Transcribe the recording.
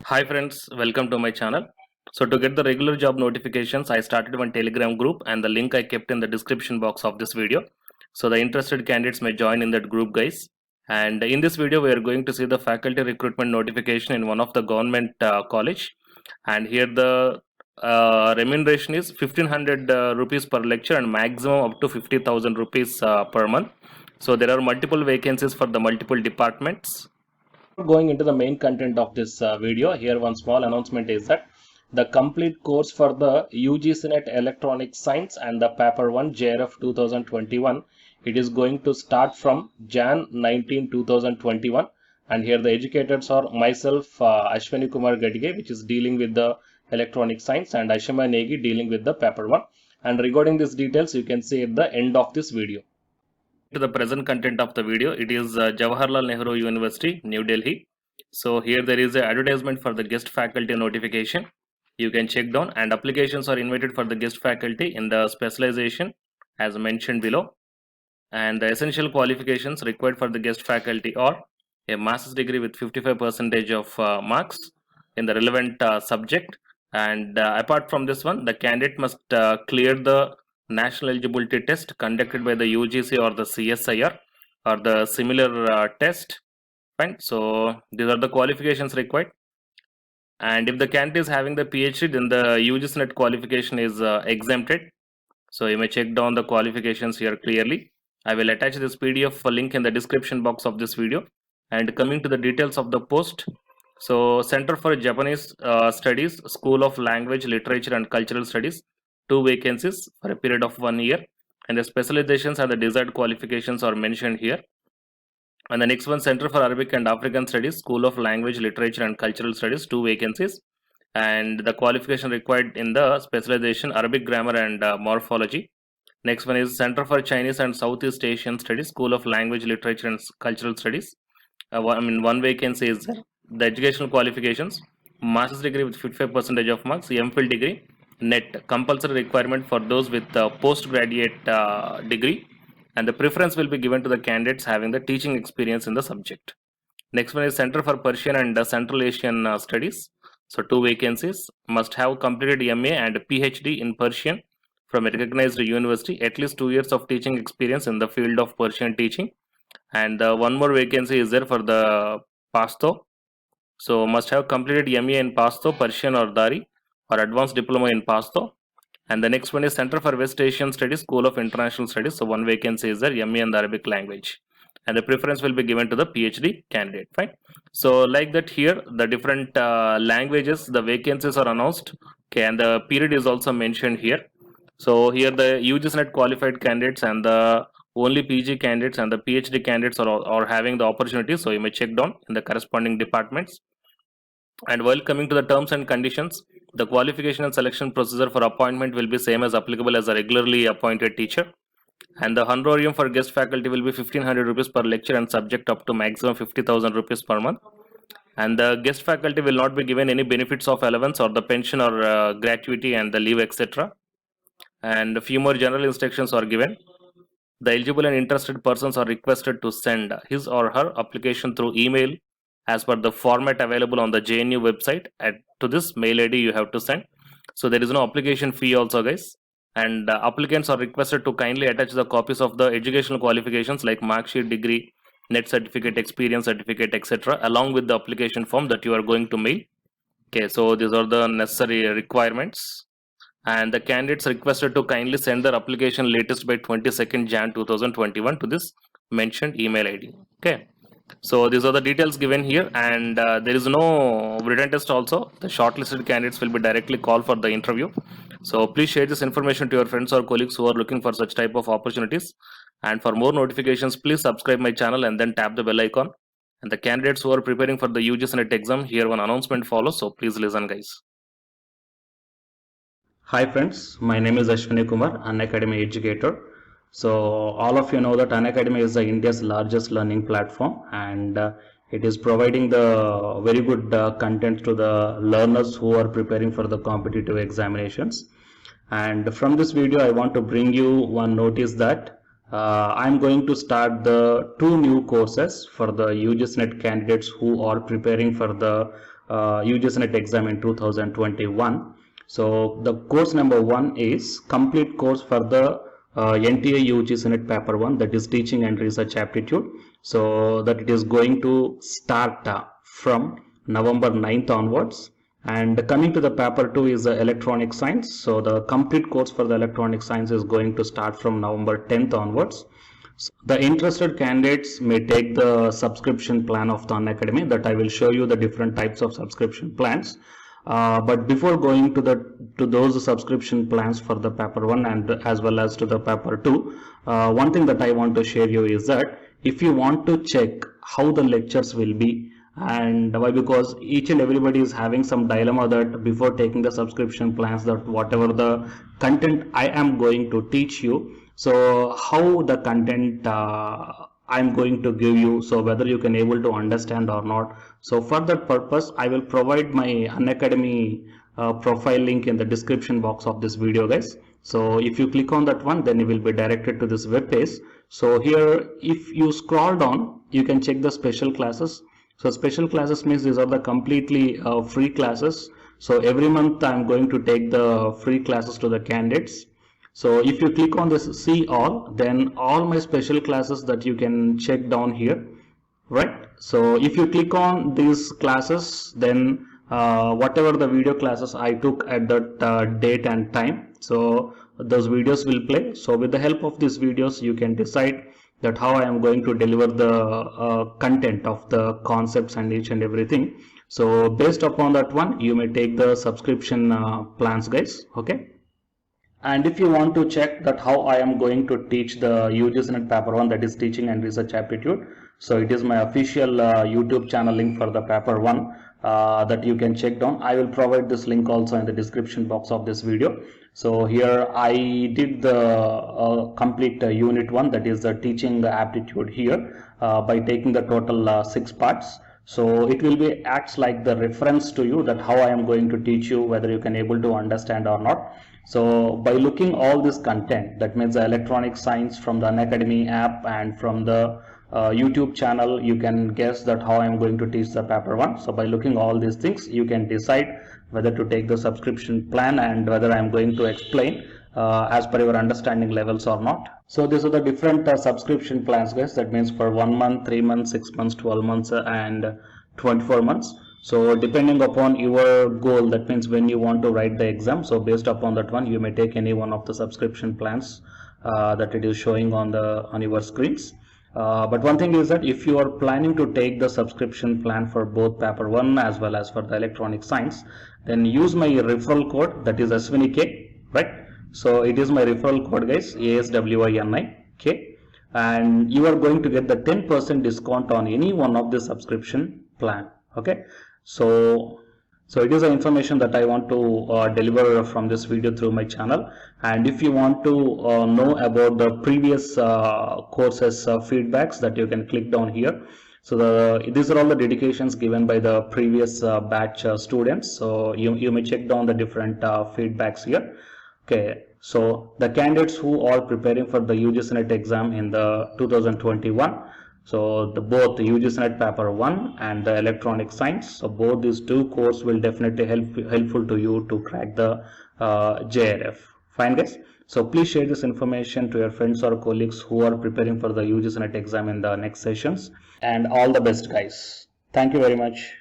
Hi friends, welcome to my channel. So to get the regular job notifications, I started one Telegram group and the link I kept in the description box of this video. So the interested candidates may join in that group, guys. And in this video, we are going to see the faculty recruitment notification in one of the government college. And here the remuneration is 1500 rupees per lecture and maximum up to 50,000 rupees per month. So there are multiple vacancies for the multiple departments. Going into the main content of this video, here one small announcement is that the complete course for the UGC NET Electronic Science and the paper 1 JRF 2021, it is going to start from Jan 19 2021, and here the educators are myself, Ashwani Kumar Gadige, which is dealing with the electronic science, and Ashima Negi dealing with the paper 1. And regarding these details, you can see at the end of this video. To the present content of the video, it is Jawaharlal Nehru University, New Delhi. So here there is an advertisement for the guest faculty notification. You can check down, and applications are invited for the guest faculty in the specialization as mentioned below. And the essential qualifications required for the guest faculty are a master's degree with 55% of marks in the relevant subject. And apart from this one, the candidate must clear the national eligibility test conducted by the UGC or the CSIR or the similar test. Fine. So these are the qualifications required. And if the candidate is having the PhD, then the UGC NET qualification is exempted. So you may check down the qualifications here clearly. I will attach this PDF link in the description box of this video. And coming to the details of the post, so Center for Japanese Studies, School of Language, Literature and Cultural Studies, 2 vacancies for a period of 1 year, and the specializations and the desired qualifications are mentioned here. And the next one, Center for Arabic and African Studies, School of Language, Literature and Cultural Studies, 2 vacancies, and the qualification required in the specialization Arabic Grammar and Morphology. Next one is Center for Chinese and Southeast Asian Studies, School of Language, Literature and Cultural Studies. 1 vacancy is there. The educational qualifications: master's degree with 55% of marks, MPhil degree, NET compulsory requirement for those with postgraduate degree, and the preference will be given to the candidates having the teaching experience in the subject. Next one is Center for Persian and Central Asian Studies. So 2 vacancies, must have completed MA and PhD in Persian from a recognized university, at least 2 years of teaching experience in the field of Persian teaching. And 1 more vacancy is there for the Pashto. So must have completed MA in Pashto, Persian or Dari, or advanced diploma in Pashto. And the next one is Center for West Asian Studies, School of International Studies. So 1 vacancy is there, MA in the Arabic language. And the preference will be given to the PhD candidate. Fine. So like that, here the different languages, the vacancies are announced. Okay, and the period is also mentioned here. So here the UGC NET qualified candidates and the only PG candidates and the PhD candidates are having the opportunity. So you may check down in the corresponding departments. And while coming to the terms and conditions, the qualification and selection procedure for appointment will be same as applicable as a regularly appointed teacher. And the honorarium for guest faculty will be 1500 rupees per lecture and subject up to maximum 50,000 rupees per month. And the guest faculty will not be given any benefits of allowance or the pension or gratuity and the leave, etc. And a few more general instructions are given. The eligible and interested persons are requested to send his or her application through email as per the format available on the JNU website. To this mail ID you have to send. So there is no application fee also, guys. And applicants are requested to kindly attach the copies of the educational qualifications like mark sheet, degree, NET certificate, experience certificate, etc. along with the application form that you are going to mail. Okay, so these are the necessary requirements. And the candidates requested to kindly send their application latest by 22nd Jan 2021 to this mentioned email ID. Okay, so these are the details given here, and there is no written test also. The shortlisted candidates will be directly called for the interview. So please share this information to your friends or colleagues who are looking for such type of opportunities. And for more notifications, please subscribe my channel and then tap the bell icon. And the candidates who are preparing for the UGC NET exam, here one announcement follows, so please listen, guys. Hi friends, my name is Ashwani Kumar, Unacademy educator. So all of you know that Unacademy is India's largest learning platform, and it is providing the very good content to the learners who are preparing for the competitive examinations. And from this video I want to bring you one notice that I'm going to start the 2 new courses for the UGC NET candidates who are preparing for the UGC exam in 2021. So the course number 1 is complete course for the NTA UGC paper 1, that is teaching and research aptitude. So that it is going to start from November 9th onwards. And coming to the paper 2 is the electronic science. So the complete course for the electronic science is going to start from November 10th onwards. So the interested candidates may take the subscription plan of the Unacademy, that I will show you the different types of subscription plans. But before going to those subscription plans for the paper 1 and as well as to the paper 2, one thing that I want to share you is that if you want to check how the lectures will be, and why, because each and everybody is having some dilemma that before taking the subscription plans, that whatever the content I am going to teach you, so how the content I'm going to give you, so whether you can able to understand or not. So for that purpose, I will provide my Unacademy profile link in the description box of this video, guys. So if you click on that one, then you will be directed to this web page. So here, if you scroll down, you can check the special classes. So special classes means these are the completely free classes. So every month I'm going to take the free classes to the candidates. So if you click on this see all, then all my special classes that you can check down here, right? So if you click on these classes, then whatever the video classes I took at that date and time, so those videos will play. So with the help of these videos, you can decide that how I am going to deliver the content of the concepts and each and everything. So based upon that one, you may take the subscription plans, guys. Okay. And if you want to check that how I am going to teach the UGC paper 1, that is teaching and research aptitude, so it is my official YouTube channel link for the paper 1 that you can check down. I will provide this link also in the description box of this video. So here I did the complete unit 1, that is the teaching aptitude here by taking the total 6 parts. So it will be acts like the reference to you that how I am going to teach you, whether you can able to understand or not. So by looking all this content, that means the electronic science from the Unacademy app and from the YouTube channel, you can guess that how I am going to teach the paper 1. So by looking all these things, you can decide whether to take the subscription plan and whether I am going to explain as per your understanding levels or not. So these are the different subscription plans, guys. That means for 1 month, 3 months, 6 months, 12 months and 24 months. So depending upon your goal, that means when you want to write the exam, so based upon that one, you may take any one of the subscription plans that it is showing on your screens. But one thing is that if you are planning to take the subscription plan for both paper 1 as well as for the electronic science, then use my referral code, that is SWINIK, right? So it is my referral code, guys, ASWINIK, and you are going to get the 10% discount on any one of the subscription plan. Okay, so it is the information that I want to deliver from this video through my channel. And if you want to know about the previous courses feedbacks, that you can click down here. So these are all the dedications given by the previous batch students. So you may check down the different feedbacks here. Okay, so the candidates who are preparing for the UGC exam in the 2021, so both the UGC paper 1 and the electronic science, so both these two courses will definitely helpful to you to crack the JRF. Fine, guys. So please share this information to your friends or colleagues who are preparing for the UGC exam in the next sessions. And all the best, guys. Thank you very much.